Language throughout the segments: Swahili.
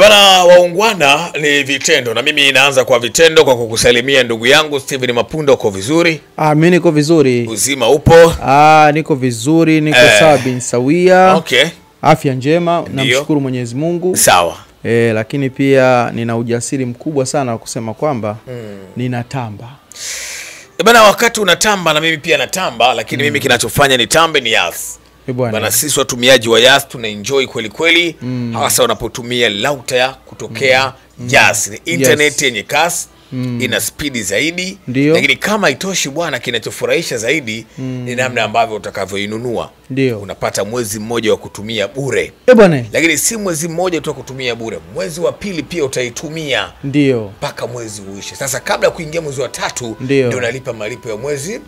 Bana waungwana ni vitendo, na mimi inaanza kwa vitendo kwa kukusalimia ndugu yangu Steven Mapunda. Uko vizuri? Mimi niko vizuri. Uzima upo? Niko vizuri, niko sawa bin sawia. Okay. Afya njema, namshukuru Mwenyezi Mungu. Sawa. Lakini pia nina ujasiri mkubwa sana wa kusema kwamba ninatamba. Bana wakati unatamba na mimi pia natamba, lakini mimi kinachofanya nitambe ni Yas. Bana sisi watumiaji wa Yas tunaenjoy kweli kweli, hasa unapotumia router kutokea Yas. Ni internet yenye kasi, ina speed zaidi. Lakini kama itoshi bwana, kinachofurahisha zaidi ni namna ambavyo utakavyoinunua. Unapata mwezi mmoja wa kutumia bure. Lakini si mwezi mmoja tu wa kutumia bure, mwezi wa pili pia utaitumia mpaka mwezi uishe. Sasa kabla kuingia mwezi wa tatu ndio unalipa malipo ya mwezi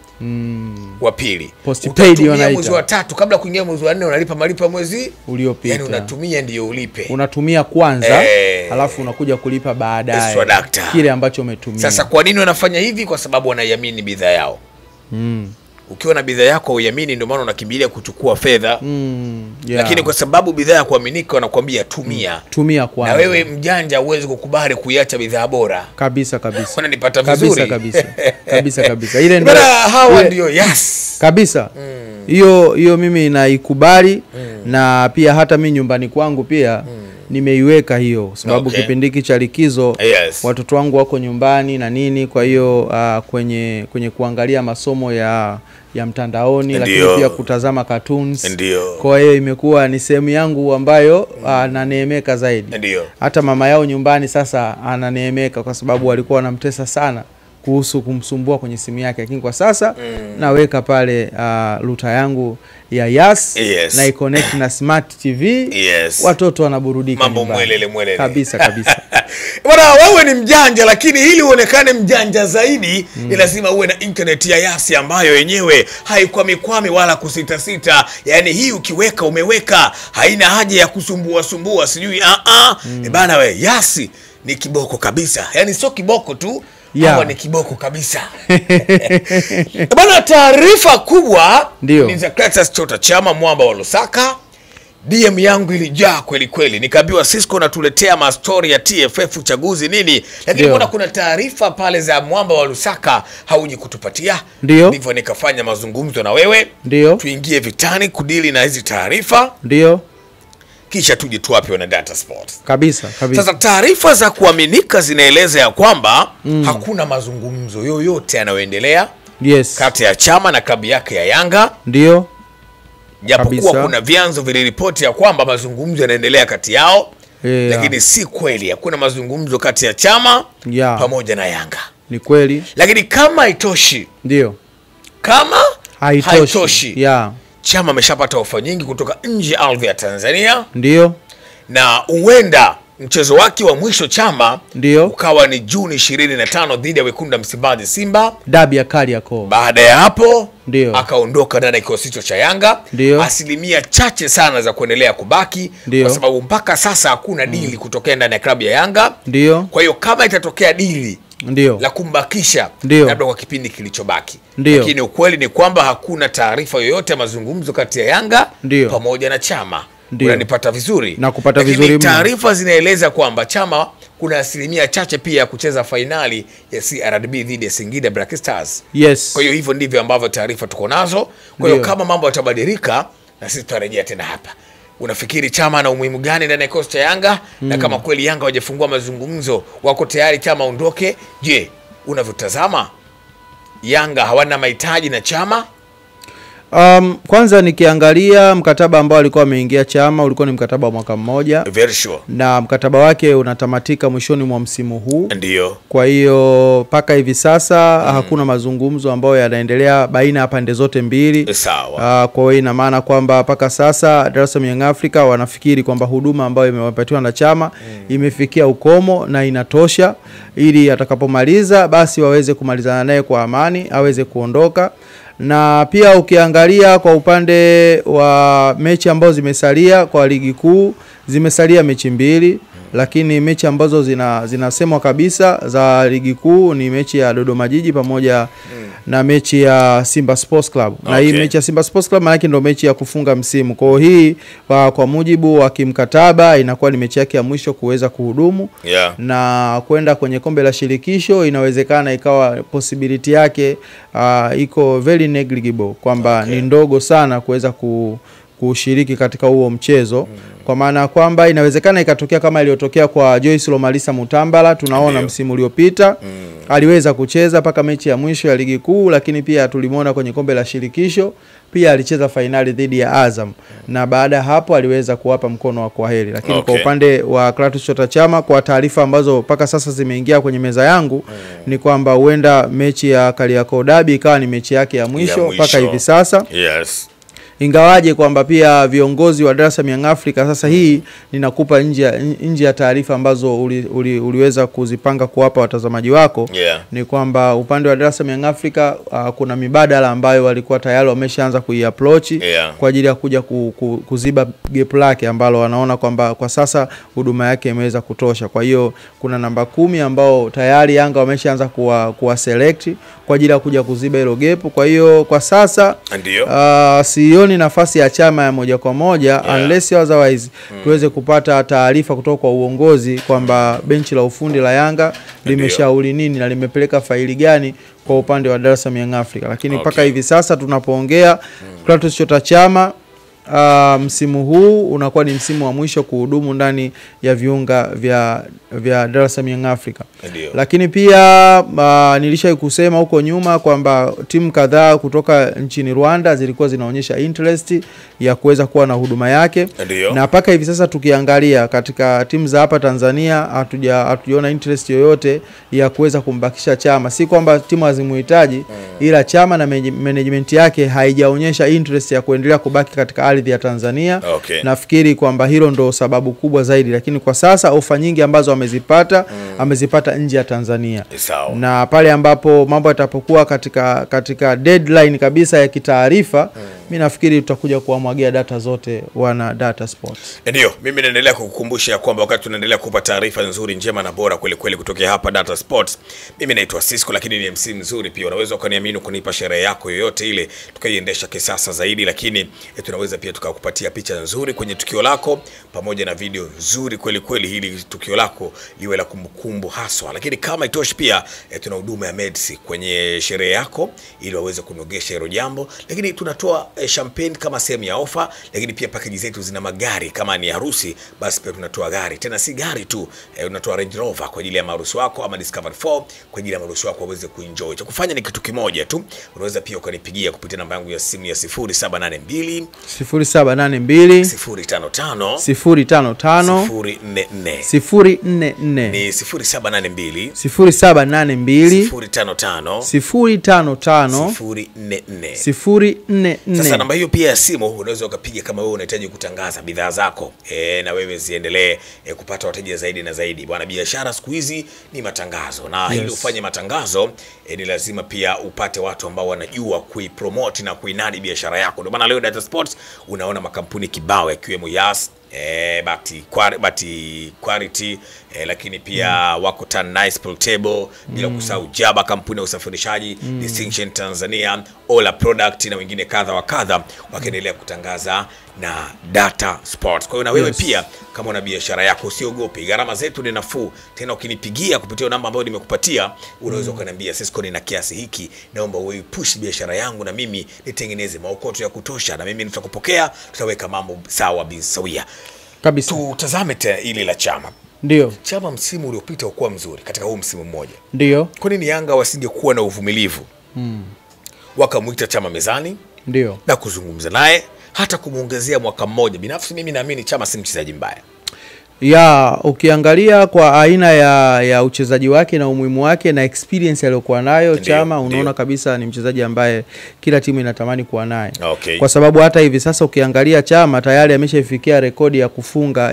wa pili. Postpaid wanaita. Mwezi wa tatu kabla kuingia mwezi wa 4 unalipa malipo ya mwezi uliopita. Yani unatumia ndio ulipe. Unatumia kwanza, alafu unakuja kulipa baadaye kile ambacho umetumia. Sasa kwa nini wanafanya hivi? Kwa sababu wanaiamini bidhaa yao. Ukiwa na bidhaa yako uiamini, ndio maana unakimbilia kuchukua fedha. Lakini kwa sababu bidhaa ya kuaminika wanakuambia tumia. Tumia kwanza. Na wewe mjanja uweze kukubali kuiacha bidhaa bora. Kabisa. Unanipata vizuri? Kabisa. Ile ndio hawa ndio Yas. Kabisa. Hiyo mimi naikubali, na pia hata mimi nyumbani kwangu pia nimeiweka hiyo, sababu kipindi hiki cha likizo watoto wangu wako nyumbani na nini, kwa hiyo kwenye kuangalia masomo ya mtandaoni, lakini pia kutazama cartoons. Kwa hiyo imekuwa ni sehemu yangu ambayo naneemeka zaidi. Hata mama yao nyumbani sasa ananeemeka kwa sababu walikuwa wanamtesa sana kuhusu kumsumbua kwenye simu yake, lakini kwa sasa naweka pale router yangu ya Yas na i-connect na Smart TV. Watoto wanaburudika. Mambo mwelele. Kabisa. Bwana wewe ni mjanja, lakini ili uonekane mjanja zaidi ni lazima uwe na internet ya Yas ambayo yenyewe haikwami wala kusita. Yani hii ukiweka umeweka, haina haja ya kusumbua sijui bana we Yas ni kiboko kabisa. Yani sio kiboko tu, hawa ni kiboko kabisa. Bana taarifa kubwa ni za Clatous Chota Chama, mwamba wa Lusaka. DM yangu ilijaa kweli. Nikaambiwa Cisco natuletea mastori ya TFF uchaguzi nini, lakini kuna taarifa pale za mwamba wa Lusaka hauji kutupatia. Ndivyo nikafanya mazungumzo na wewe. Tuingie vitani kudili na hizi taarifa. Kisha tuje tuwape wana Data Sports. Kabisa. Sasa taarifa za kuaminika zinaeleza ya kwamba hakuna mazungumzo yoyote yanayoendelea kati ya Chama na klabu yake ya Yanga. Japokuwa kuna vyanzo viliripoti ya kwamba mazungumzo yanaendelea kati yao, lakini si kweli. Hakuna mazungumzo kati ya Chama pamoja na Yanga. Ni kweli. Lakini kama haitoshi, kama haitoshi, Chama ameshapata ofa nyingi kutoka nje ya ardhi ya Tanzania. Na huenda mchezo wake wa mwisho Chama ukawa ni Juni 25 dhidi ya Wekundu Msimbazi Simba, dabi ya Kariakoo. Baada ya hapo akaondoka ndani ya kikosi cha Yanga. Asilimia chache sana za kuendelea kubaki, kwa sababu mpaka sasa hakuna dili kutokea ndani ya klabu ya Yanga. Kwa hiyo kama itatokea dili la kumbakisha, labda kwa kipindi kilichobaki. Lakini ukweli ni kwamba hakuna taarifa yoyote ya mazungumzo kati ya Yanga pamoja na Chama. Unanipata vizuri? Na kupata vizuri. Taarifa zinaeleza kwamba Chama kuna asilimia chache pia kucheza fainali ya CRDB dhidi ya Singida Black Stars. Kwa hiyo hivyo ndivyo ambavyo taarifa tuko nazo. Kwa hiyo kama mambo yatabadilika, na sisi tutarejea tena hapa. Unafikiri Chama na umuhimu gani ndani ya kikosi cha Yanga? Na kama kweli Yanga hawajafungua mazungumzo, wako tayari Chama aondoke, je, unavyotazama Yanga hawana mahitaji na Chama? Kwanza nikiangalia mkataba ambao alikuwa ameingia Chama ulikuwa ni mkataba wa mwaka mmoja. Very sure. Na mkataba wake unatamatika mwishoni mwa msimu huu. Kwa hiyo paka hivi sasa hakuna mazungumzo ambayo yanaendelea baina ya pande zote mbili. Kwa hiyo ina maana kwamba paka sasa Dar es Salaam Young Africa wanafikiri kwamba huduma ambayo imewapatiwa na Chama imefikia ukomo na inatosha, ili atakapomaliza basi waweze kumalizana naye kwa amani, aweze kuondoka. Na pia ukiangalia kwa upande wa mechi ambazo zimesalia kwa ligi kuu, zimesalia mechi 2. Lakini mechi ambazo zinasemwa kabisa za ligi kuu ni mechi ya Dodoma Jiji pamoja na mechi ya Simba Sports Club. Na hii mechi ya Simba Sports Club maana yake ndio mechi ya kufunga msimu. Kwa hiyo hii kwa mujibu wa kimkataba inakuwa ni mechi yake ya mwisho kuweza kuhudumu. Na kwenda kwenye kombe la shirikisho inawezekana ikawa possibility yake iko very negligible, kwamba ni ndogo sana kuweza kushiriki katika huo mchezo. Kwa maana kwamba inawezekana ikatokea kama iliyotokea kwa Joyce Lomalisa Mutambala. Tunaona msimu uliopita aliweza kucheza paka mechi ya mwisho ya ligi kuu, lakini pia tulimuona kwenye kombe la shirikisho pia alicheza finali dhidi ya Azam, na baada hapo aliweza kuwapa mkono wa kwaheri. Lakini kwa upande wa Clatous Chota Chama, kwa taarifa ambazo paka sasa zimeingia kwenye meza yangu, ni kwamba huenda mechi ya Kariakoo Derby ikawa ni mechi yake ya mwisho paka hivi sasa. Ingawaje kwamba pia viongozi wa Dar es Salaam Young Africa, sasa hii ninakupa nje ya taarifa ambazo uliweza kuzipanga kuwapa watazamaji wako, ni kwamba upande wa Dar es Salaam Young Africa kuna mibadala ambayo walikuwa tayari wameshaanza kuiapproach kwa ajili ya kuja kuziba gap lake ambalo wanaona kwamba kwa sasa huduma yake imeweza kutosha. Kwa hiyo kuna namba 10 ambao tayari Yanga wameshaanza kuwa select kwa ajili ya kuja kuziba hilo gap. Kwa hiyo kwa sasa sioni nafasi ya Chama ya moja kwa moja unless otherwise tuweze kupata taarifa kutoka kwa uongozi kwamba benchi la ufundi la Yanga limeshauri nini na limepeleka faili gani kwa upande wa Dar es Salaam Young Africa. Lakini mpaka hivi sasa tunapoongea, Clatous Chota Chama msimu huu unakuwa ni msimu wa mwisho kuhudumu ndani ya viunga vya Dar es Salaam Young Africa. Lakini pia nilishawahi kusema huko nyuma kwamba timu kadhaa kutoka nchini Rwanda zilikuwa zinaonyesha interest ya kuweza kuwa na huduma yake. Na mpaka hivi sasa tukiangalia katika timu za hapa Tanzania hatujaona interest yoyote ya kuweza kumbakisha Chama. Si kwamba timu hazimuhitaji, ila Chama na management yake haijaonyesha interest ya kuendelea kubaki katika ardhi ya Tanzania. Nafikiri kwamba hilo ndo sababu kubwa zaidi, lakini kwa sasa ofa nyingi ambazo amezipata nje ya Tanzania. Na pale ambapo mambo yatapokuwa katika deadline kabisa ya kitaarifa, mimi nafikiri tutakuja kuamwagia data zote wana Data Sports. Ndio, mimi naendelea kukukumbusha kwamba wakati tunaendelea kukupa taarifa nzuri, njema na bora kweli kweli kutoka hapa Data Sports. Mimi naitwa Cisco, lakini ni MC nzuri pia. Unaweza ukaniamini kunipa sherehe yako yoyote ile tukaiendesha kisasa zaidi, lakini tunaweza pia tukakupatia picha nzuri kwenye tukio lako pamoja na video nzuri kweli kweli, ili tukio lako liwe la kumbukumbu haswa. Lakini kama itoshi pia tuna huduma ya Medsi kwenye sherehe yako ili waweze kunogesha hilo jambo. Lakini tunatoa champagne kama sehemu ya ofa, lakini pia package zetu zina magari. Kama ni harusi basi pia tunatoa gari. Tena si gari tu, tunatoa Range Rover kwa ajili ya harusi wako ama Discovery 4 kwa ajili ya harusi wako waweze kuenjoy. Cha kufanya ni kitu kimoja tu. Unaweza pia ukanipigia kupitia namba yangu ya simu ya 0782 055 ni 0782 055. Sasa namba hiyo pia ya simu unaweza ukapiga kama wewe unahitaji kutangaza bidhaa zako na wewe ziendelee kupata wateja zaidi na zaidi. Bwana, biashara siku hizi ni matangazo, na ili ufanye matangazo ni lazima pia upate watu ambao wanajua kuipromote na kuinadi biashara yako. Ndio maana leo Data Sports unaona makampuni kibao yakiwemo Yas, Bati Quality, lakini pia wako Tan Nice Portable, bila kusahau Jaba kampuni ya usafirishaji, Distinction Tanzania, Ola Product na wengine kadha wa kadha wakiendelea kutangaza na Data Sports. Kwa hiyo na wewe pia kama una biashara yako usiogope, gharama zetu ni nafuu. Tena ukinipigia kupitia namba ambayo nimekupatia unaweza kuniambia Cisco nina kiasi hiki, naomba wewe push biashara yangu na mimi nitengeneze maokoto ya kutosha, na mimi nitakupokea, tutaweka mambo sawa bisawia kabisa. Tutazame ile la Chama. Ndio. Chama msimu uliopita ukuwa mzuri katika huu msimu mmoja. Ndio. Kwa nini Yanga wasingekuwa na uvumilivu? Wakamuita Chama mezani. Ndio. Na kuzungumza naye hata kumuongezea mwaka mmoja. Binafsi mimi naamini Chama si mchezaji mbaya. Ukiangalia kwa aina ya uchezaji wake na umuhimu wake na experience aliyokuwa nayo Chama, unaona kabisa ni mchezaji ambaye kila timu inatamani kuwa naye. Kwa sababu hata hivi sasa ukiangalia Chama tayari ameshaifikia rekodi ya kufunga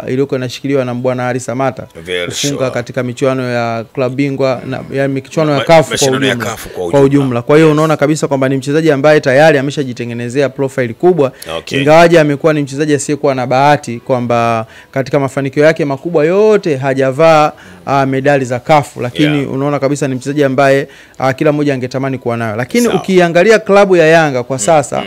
iliyokuwa inashikiliwa na Mbwana Ali Samata, kufunga katika michuano ya klabu bingwa na ya michuano ya CAF kwa ujumla. Kwa hiyo unaona kabisa kwamba ni mchezaji ambaye tayari ameshajitengenezea profile kubwa. Ingawaje amekuwa ni mchezaji asiyekuwa na bahati kwamba katika mafanikio yake makubwa yote hajavaa medali za kafu, lakini unaona kabisa ni mchezaji ambaye kila mmoja angetamani kuwa nayo. Lakini ukiangalia klabu ya Yanga kwa sasa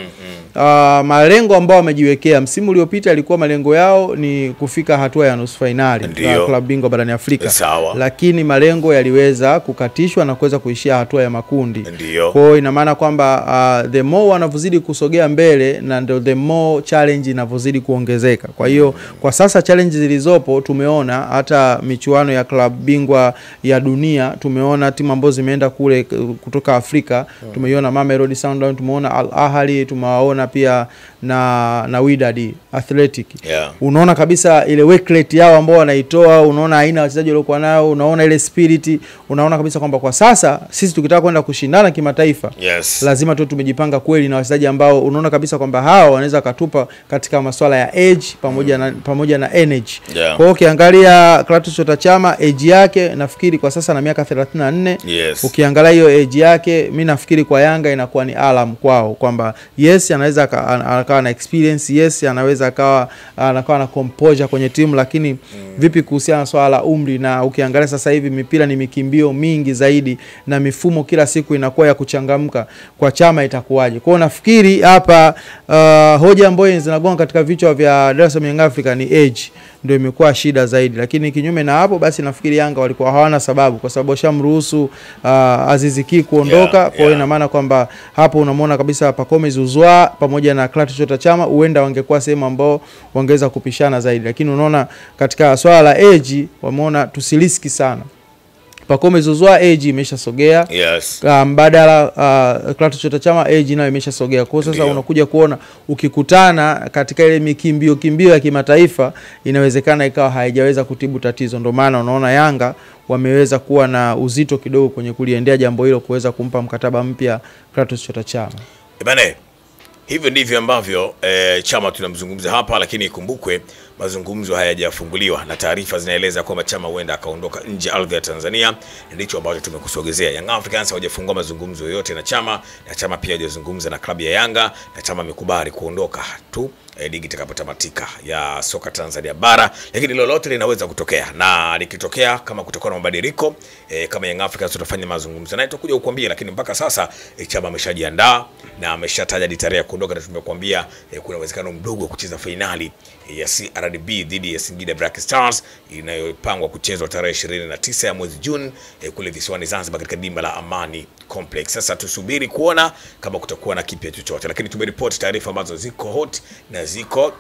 malengo ambao wamejiwekea msimu uliopita ilikuwa malengo yao ni kufika hatua ya nusu finali ya klabu bingwa barani Afrika. Lakini malengo yaliweza kukatishwa na kuweza kuishia hatua ya makundi. Kwa hiyo ina maana kwamba the more wanavozidi kusogea mbele na ndio the more challenge inavozidi kuongezeka. Kwa hiyo kwa sasa challenge zilizopo tumeona hata michuano ya klabu bingwa ya dunia, tumeona timu ambazo zimeenda kule kutoka Afrika, tumeiona Mamelodi Sundowns, tumeona Al Ahly, tumewaona pia na Wydad Athletic. Unaona kabisa ile work rate yao ambao wanaitoa, unaona aina ya wachezaji waliokuwa nao, unaona ile spirit, unaona kabisa kwamba kwa sasa sisi tukitaka kwenda kushindana kimataifa lazima tu tumejipanga kweli na wachezaji ambao unaona kabisa kwamba hao wanaweza katupa katika masuala ya age pamoja na energy. Kwa hiyo ukiangalia Clatous Chota Chama age yake nafikiri kwa sasa na miaka 34. Ukiangalia hiyo age yake mimi nafikiri kwa Yanga inakuwa ni alarm kwao kwamba yes anaweza akawa na experience, yes anaweza akawa na composure kwenye timu, lakini vipi kuhusiana na swala la umri? Na ukiangalia sasa hivi mipira ni mikimbio mingi zaidi na mifumo kila siku inakuwa ya kuchangamka, kwa Chama itakuwaje? Kwa hiyo nafikiri hapa hoja ambayo zinagonga katika vichwa vya Dar es Salaam Young Africa ni age ndio imekuwa shida zaidi, lakini kinyume na hapo basi nafikiri Yanga walikuwa hawana sababu, kwa sababu shamruhusu Aziz Ki kuondoka. Kwa hiyo ina maana kwamba hapo unamwona kabisa Pacome Zouzoua pamoja na Clatous Chota Chama huenda wangekuwa sehemu ambao wangeweza kupishana zaidi, lakini unaona katika swala la age wameona tusiliski sana. Pacome Zouzoua age imeshasogea. Mbadala Clatous Chota Chama age nayo imeshasogea. Kwa sasa unakuja kuona ukikutana katika ile kimbio ya kimataifa inawezekana ikawa haijaweza kutibu tatizo. Ndio maana unaona Yanga wameweza kuwa na uzito kidogo kwenye kuliendea jambo hilo, kuweza kumpa mkataba mpya Clatous Chota Chama. Bane, hivyo ndivyo ambavyo Chama tunamzungumza hapa, lakini ikumbukwe mazungumzo hayajafunguliwa na taarifa zinaeleza kwamba Chama huenda akaondoka nje ardhi ya Tanzania. Ndicho ambacho tumekusogezea. Young Africans hawajafungua mazungumzo yoyote na Chama, na Chama pia hajazungumza na klabu ya Yanga, na Chama amekubali kuondoka tu ligi itakapotamatika ya soka Tanzania bara, lakini lolote linaweza kutokea, na likitokea kama kutakuwa na mabadiliko kama Young Africans tutafanya mazungumzo naye tutakuja kukuambia. Lakini mpaka sasa Chama ameshajiandaa na ameshataja tarehe ya kuondoka, na tumekuambia kuna uwezekano mdogo kucheza finali ya CRDB dhidi ya Singida Black Stars inayopangwa kuchezwa tarehe 29 ya mwezi Juni kule visiwani Zanzibar katika dimba la Amani Complex. Sasa tusubiri kuona kama kutakuwa na kipya chochote, lakini tumeripoti taarifa ambazo ziko hot na ziko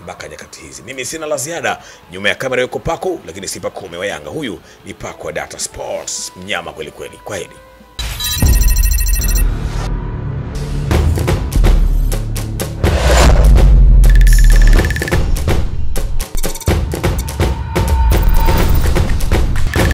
mpaka nyakati hizi. Mimi sina la ziada. Nyuma ya kamera yuko Paco, lakini si Paco wa Yanga. Huyu ni Paco wa Data Sports, mnyama kweli kweli. Kwaheri.